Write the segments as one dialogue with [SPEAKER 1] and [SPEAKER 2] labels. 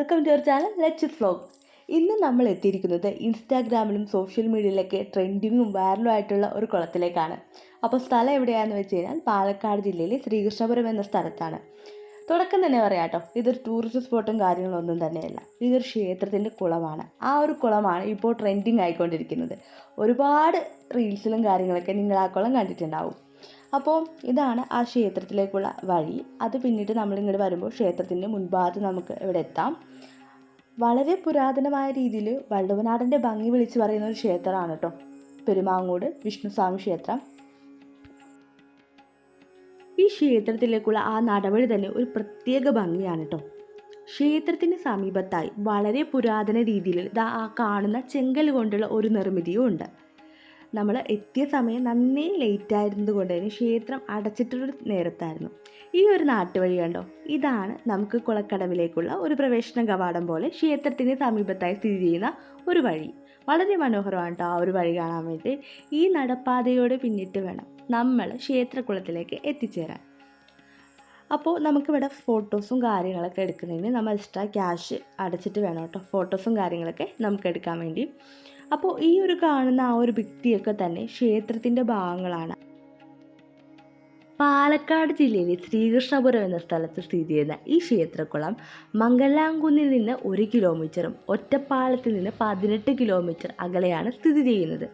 [SPEAKER 1] Welcome to our channel let's vlog. ഇന്ന് നമ്മൾ എത്തിയിരിക്കുന്നത് ഇൻസ്റ്റാഗ്രാമിലും സോഷ്യൽ മീഡിയയിലൊക്കെ ട്രെൻഡിങ്ങും വൈറലും ആയിട്ടുള്ള ഒരു കുളത്തിലേക്കാണ്. അപ്പോൾ സ്ഥലം എവിടെയാണെന്ന് വെച്ച് കഴിഞ്ഞാൽ പാലക്കാട് ജില്ലയിലെ ശ്രീകൃഷ്ണപുരം എന്ന സ്ഥലത്താണ്. തുടക്കം തന്നെ പറയാം കേട്ടോ, ഇതൊരു ടൂറിസ്റ്റ് സ്പോട്ടും കാര്യങ്ങളൊന്നും തന്നെയല്ല. ഇതൊരു ക്ഷേത്രത്തിൻ്റെ കുളമാണ്. ആ ഒരു കുളമാണ് ഇപ്പോൾ ട്രെൻഡിങ് ആയിക്കൊണ്ടിരിക്കുന്നത്. ഒരുപാട് റീൽസിലും കാര്യങ്ങളൊക്കെ നിങ്ങൾ ആ കുളം കണ്ടിട്ടുണ്ടാവും. അപ്പോൾ ഇതാണ് ആ ക്ഷേത്രത്തിലേക്കുള്ള വഴി. അത് പിന്നിട്ട് നമ്മളിങ്ങോട്ട് വരുമ്പോൾ ക്ഷേത്രത്തിൻ്റെ മുൻഭാഗത്ത് നമുക്ക് ഇവിടെ എത്താം. വളരെ പുരാതനമായ രീതിയിൽ വള്ളുവനാടൻ്റെ ഭംഗി വിളിച്ച് പറയുന്ന ഒരു ക്ഷേത്രമാണ് കേട്ടോ പെരുമാങ്ങോട് വിഷ്ണുസ്വാമി ക്ഷേത്രം. ഈ ക്ഷേത്രത്തിലേക്കുള്ള ആ നടവഴി തന്നെ ഒരു പ്രത്യേക ഭംഗിയാണ് കേട്ടോ. ക്ഷേത്രത്തിന് സമീപത്തായി വളരെ പുരാതന രീതിയിൽ ആ കാണുന്ന ചെങ്കൽ കൊണ്ടുള്ള ഒരു നിർമ്മിതിയും ഉണ്ട്. നമ്മൾ എത്തിയ സമയം നന്നേ ലേറ്റ് ആയിരുന്നത് കൊണ്ട് തന്നെ ക്ഷേത്രം അടച്ചിട്ടൊരു നേരത്തായിരുന്നു. ഈ ഒരു നാട്ടുവഴി കണ്ടോ, ഇതാണ് നമുക്ക് കുളക്കടവിലേക്കുള്ള ഒരു പ്രവേശന കവാടം പോലെ ക്ഷേത്രത്തിന് സമീപത്തായി സ്ഥിതി ചെയ്യുന്ന ഒരു വഴി. വളരെ മനോഹരമാണ് കേട്ടോ ആ ഒരു വഴി കാണാൻ വേണ്ടി. ഈ നടപ്പാതയോട് പിന്നിട്ട് വേണം നമ്മൾ ക്ഷേത്രക്കുളത്തിലേക്ക് എത്തിച്ചേരാൻ. അപ്പോൾ നമുക്കിവിടെ ഫോട്ടോസും കാര്യങ്ങളൊക്കെ എടുക്കുന്നതിന് നമ്മൾ എക്സ്ട്രാ ക്യാഷ് അടച്ചിട്ട് വേണം കേട്ടോ ഫോട്ടോസും കാര്യങ്ങളൊക്കെ നമുക്ക് എടുക്കാൻ വേണ്ടി. അപ്പോൾ ഈ ഒരു കാണുന്ന ആ ഒരു ഭിത്തിയൊക്കെ തന്നെ ക്ഷേത്രത്തിൻ്റെ ഭാഗങ്ങളാണ്. പാലക്കാട് ജില്ലയിലെ ശ്രീകൃഷ്ണപുരം എന്ന സ്ഥലത്ത് സ്ഥിതി ചെയ്യുന്ന ഈ ക്ഷേത്രക്കുളം മംഗലാംകുന്നിൽ നിന്ന് 1 കിലോമീറ്ററും ഒറ്റപ്പാലത്തിൽ നിന്ന് 18 കിലോമീറ്റർ അകലെയാണ് സ്ഥിതി ചെയ്യുന്നത്.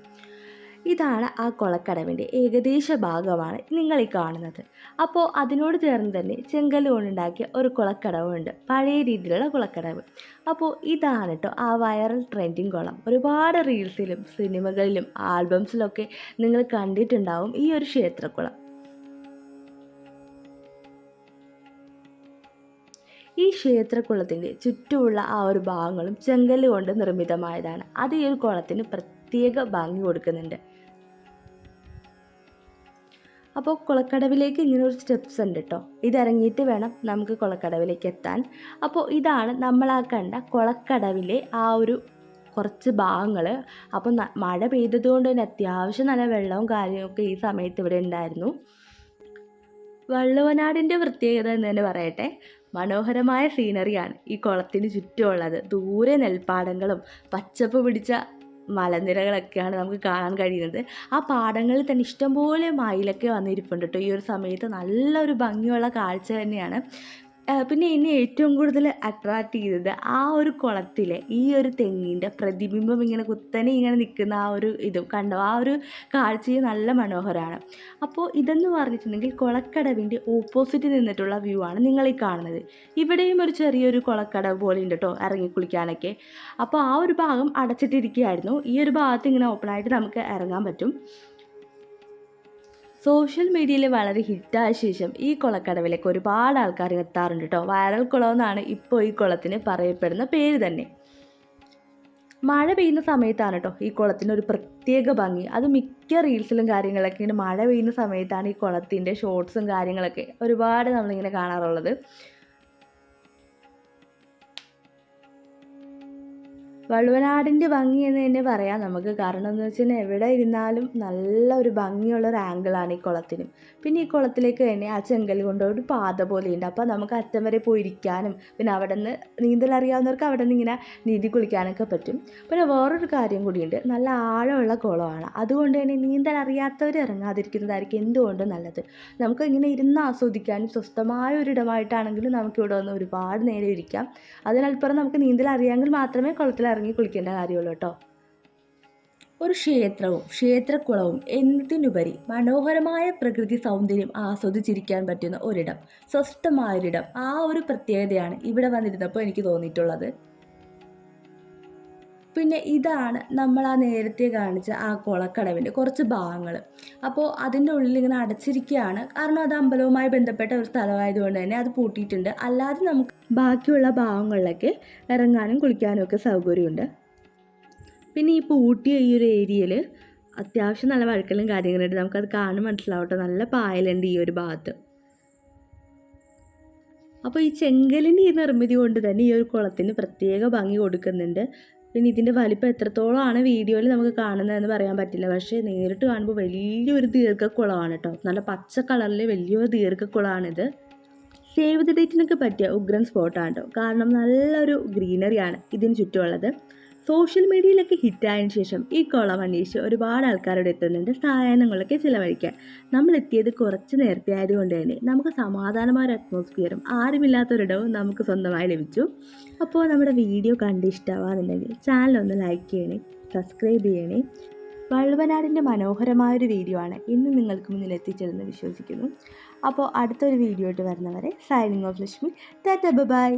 [SPEAKER 1] ഇതാണ് ആ കുളക്കടവിൻ്റെ ഏകദേശ ഭാഗമാണ് നിങ്ങൾ ഈ കാണുന്നത്. അപ്പോൾ അതിനോട് ചേർന്ന് തന്നെ ചെങ്കല്ല് കൊണ്ടുണ്ടാക്കിയ ഒരു കുളക്കടവുണ്ട്, പഴയ രീതിയിലുള്ള കുളക്കടവ്. അപ്പോൾ ഇതാണ് കേട്ടോ ആ വൈറൽ ട്രെൻഡിങ് കുളം. ഒരുപാട് റീൽസിലും സിനിമകളിലും ആൽബംസിലൊക്കെ നിങ്ങൾ കണ്ടിട്ടുണ്ടാവും ഈ ഒരു ക്ഷേത്രക്കുളം. ഈ ക്ഷേത്രക്കുളത്തിൻ്റെ ചുറ്റുമുള്ള ആ ഒരു ഭാഗങ്ങളും ചെങ്കല്ല് കൊണ്ട് നിർമ്മിതമായതാണ്. അത് ഈ ഒരു കുളത്തിന് പ്രത്യേക ഭംഗി കൊടുക്കുന്നുണ്ട്. അപ്പോൾ കുളക്കടവിലേക്ക് ഇങ്ങനെ ഒരു സ്റ്റെപ്സ് ഉണ്ട് കേട്ടോ. ഇതിറങ്ങിയിട്ട് വേണം നമുക്ക് കുളക്കടവിലേക്ക് എത്താൻ. അപ്പോൾ ഇതാണ് നമ്മൾ ആ കണ്ട കുളക്കടവിലെ ആ ഒരു കുറച്ച് ഭാഗങ്ങൾ. അപ്പോൾ മഴ പെയ്തതുകൊണ്ട് തന്നെ അത്യാവശ്യം നല്ല വെള്ളവും കാര്യമൊക്കെ ഈ സമയത്ത് ഇവിടെ ഉണ്ടായിരുന്നു. വള്ളുവനാടിൻ്റെ പ്രത്യേകത എന്ന് തന്നെ പറയട്ടെ, മനോഹരമായ സീനറിയാണ് ഈ കുളത്തിന് ചുറ്റുമുള്ളത്. ദൂരെ നെൽപ്പാടങ്ങളും പച്ചപ്പ് പിടിച്ച മലനിരകളൊക്കെയാണ് നമുക്ക് കാണാൻ കഴിയുന്നത്. ആ പാടങ്ങളിൽ തന്നെ ഇഷ്ടംപോലെ മയിലൊക്കെ വന്നിരിപ്പുണ്ട് കേട്ടോ. ഈ ഒരു സമയത്ത് നല്ലൊരു ഭംഗിയുള്ള കാഴ്ച തന്നെയാണ്. പിന്നെ എന്നെ ഏറ്റവും കൂടുതൽ അട്രാക്റ്റ് ചെയ്തത് ആ ഒരു കുളത്തിലെ ഈ ഒരു തെങ്ങിൻ്റെ പ്രതിബിംബം ഇങ്ങനെ കുത്തനെ ഇങ്ങനെ നിൽക്കുന്ന ആ ഒരു ഇതും കണ്ടോ. ആ ഒരു കാഴ്ചയും നല്ല മനോഹരമാണ്. അപ്പോൾ ഇതെന്ന് പറഞ്ഞിട്ടുണ്ടെങ്കിൽ കുളക്കടവിൻ്റെ ഓപ്പോസിറ്റ് നിന്നിട്ടുള്ള വ്യൂ ആണ് നിങ്ങൾ ഈ കാണുന്നത്. ഇവിടെയും ഒരു ചെറിയൊരു കുളക്കടവ് പോലെ ഉണ്ട് കേട്ടോ ഇറങ്ങി കുളിക്കാനൊക്കെ. അപ്പോൾ ആ ഒരു ഭാഗം അടച്ചിട്ടിരിക്കുകയായിരുന്നു. ഈ ഒരു ഭാഗത്ത് ഇങ്ങനെ ഓപ്പണായിട്ട് നമുക്ക് ഇറങ്ങാൻ പറ്റും. സോഷ്യൽ മീഡിയയിൽ വളരെ ഹിറ്റായ ശേഷം ഈ കുളക്കടവിലേക്ക് ഒരുപാട് ആൾക്കാർ എത്താറുണ്ട് കേട്ടോ. വൈറൽ കുളം എന്നാണ് ഇപ്പോൾ ഈ കുളത്തിന് പറയപ്പെടുന്ന പേര് തന്നെ. മഴ പെയ്യുന്ന സമയത്താണ് കേട്ടോ ഈ കുളത്തിന് ഒരു പ്രത്യേക ഭംഗി. അത് മിക്ക റീൽസിലും കാര്യങ്ങളൊക്കെ ഇങ്ങനെ മഴ പെയ്യുന്ന സമയത്താണ് ഈ കുളത്തിൻ്റെ ഷോർട്സും കാര്യങ്ങളൊക്കെ ഒരുപാട് നമ്മളിങ്ങനെ കാണാറുള്ളത്. വള്ളുവനാടിൻ്റെ ഭംഗി എന്ന് തന്നെ പറയാം നമുക്ക്. കാരണം എന്ന് വെച്ചാൽ എവിടെ ഇരുന്നാലും നല്ല ഒരു ഭംഗിയുള്ളൊരു ആംഗിളാണ് ഈ കുളത്തിനും. പിന്നെ ഈ കുളത്തിലേക്ക് തന്നെ ആ ചെങ്കൽ കൊണ്ട് ഒരു പാത പോലെയുണ്ട്. അപ്പോൾ നമുക്ക് അറ്റം വരെ പോയിരിക്കാനും പിന്നെ അവിടെ നിന്ന് നീന്തൽ അറിയാവുന്നവർക്ക് അവിടെ നിന്ന് ഇങ്ങനെ നീന്തി കുളിക്കാനൊക്കെ പറ്റും. പിന്നെ വേറൊരു കാര്യം കൂടിയുണ്ട്, നല്ല ആഴമുള്ള കുളമാണ്. അതുകൊണ്ട് തന്നെ നീന്തൽ അറിയാത്തവർ ഇറങ്ങാതിരിക്കുന്നതായിരിക്കും എന്തുകൊണ്ടും നല്ലത്. നമുക്ക് ഇങ്ങനെ ഇരുന്ന് ആസ്വദിക്കാനും സ്വസ്ഥമായ ഒരിടമായിട്ടാണെങ്കിലും നമുക്കിവിടെ വന്ന് ഒരുപാട് നേരം ഇരിക്കാം. അതിനപ്പുറം നമുക്ക് നീന്തൽ അറിയാമെങ്കിൽ മാത്രമേ കുളത്തിൽ ഇറങ്ങി കുളിക്കേണ്ട കാര്യമുള്ളൂ കേട്ടോ. ഒരു ക്ഷേത്രവും ക്ഷേത്രക്കുളവും എന്നതിനുപരി മനോഹരമായ പ്രകൃതി സൗന്ദര്യം ആസ്വദിച്ചിരിക്കാൻ പറ്റുന്ന ഒരിടം, സ്വസ്ഥമായൊരിടം. ആ ഒരു പ്രത്യേകതയാണ് ഇവിടെ വന്നിരുന്നപ്പോൾ എനിക്ക് തോന്നിയിട്ടുള്ളത്. പിന്നെ ഇതാണ് നമ്മൾ ആ നേരത്തെ കാണിച്ച ആ കുളക്കടവിൻ്റെ കുറച്ച് ഭാഗങ്ങൾ. അപ്പോൾ അതിൻ്റെ ഉള്ളിൽ ഇങ്ങനെ അടച്ചിരിക്കുകയാണ്. കാരണം അത് അമ്പലവുമായി ബന്ധപ്പെട്ട ഒരു സ്ഥലമായതുകൊണ്ട് തന്നെ അത് പൂട്ടിയിട്ടുണ്ട്. അല്ലാതെ നമുക്ക് ബാക്കിയുള്ള ഭാഗങ്ങളിലൊക്കെ ഇറങ്ങാനും കുളിക്കാനും ഒക്കെ സൗകര്യമുണ്ട്. പിന്നെ ഈ പൂട്ടിയ ഈ ഒരു ഏരിയയിൽ അത്യാവശ്യം നല്ല വഴുക്കലും കാര്യങ്ങളുണ്ട്. നമുക്കത് കാണും മനസ്സിലാവട്ടെ, നല്ല പായലുണ്ട് ഈ ഒരു ഭാഗത്ത്. അപ്പോൾ ഈ ചെങ്കലിൻ്റെ ഈ നിർമ്മിതി കൊണ്ട് തന്നെ ഈ ഒരു കുളത്തിന് പ്രത്യേക ഭംഗി കൊടുക്കുന്നുണ്ട്. പിന്നെ ഇതിൻ്റെ വലിപ്പം എത്രത്തോളമാണ് വീഡിയോയിൽ നമുക്ക് കാണുന്നതെന്ന് പറയാൻ പറ്റില്ല. പക്ഷേ നേരിട്ട് കാണുമ്പോൾ വലിയൊരു ദീർഘക്കുളമാണ് കേട്ടോ. നല്ല പച്ച കളറിൽ വലിയൊരു ദീർഘക്കുളമാണിത്. സേവ് ദ ഡേറ്റിനൊക്കെ പറ്റിയ ഉഗ്രൻ സ്പോട്ടാണ് കേട്ടോ. കാരണം നല്ലൊരു ഗ്രീനറിയാണ് ഇതിന് ചുറ്റുമുള്ളത്. സോഷ്യൽ മീഡിയയിലൊക്കെ ഹിറ്റായതിനു ശേഷം ഈ കുളം അന്വേഷിച്ച് ഒരുപാട് ആൾക്കാരോട് എത്തുന്നുണ്ട് സായാഹ്നങ്ങളൊക്കെ ചിലവഴിക്കാൻ. നമ്മൾ എത്തിയത് കുറച്ച് നേരത്തെ ആയതുകൊണ്ട് തന്നെ നമുക്ക് സമാധാനമായ ഒരു അറ്റ്മോസ്ഫിയറും ആരുമില്ലാത്തൊരിടവും നമുക്ക് സ്വന്തമായി ലഭിച്ചു. അപ്പോൾ നമ്മുടെ വീഡിയോ കണ്ട് ഇഷ്ടമാകുന്നുണ്ടെങ്കിൽ ചാനലൊന്ന് ലൈക്ക് ചെയ്യണേ, സബ്സ്ക്രൈബ് ചെയ്യണേ. വള്ളുവനാടിൻ്റെ മനോഹരമായൊരു വീഡിയോ ആണ് ഇന്ന് നിങ്ങൾക്ക് മുന്നിൽ എത്തിച്ചതെന്ന് വിശ്വസിക്കുന്നു. അപ്പോൾ അടുത്തൊരു വീഡിയോ ആയിട്ട് വരുന്നവരെ signing off Lakshmi. Tata bye.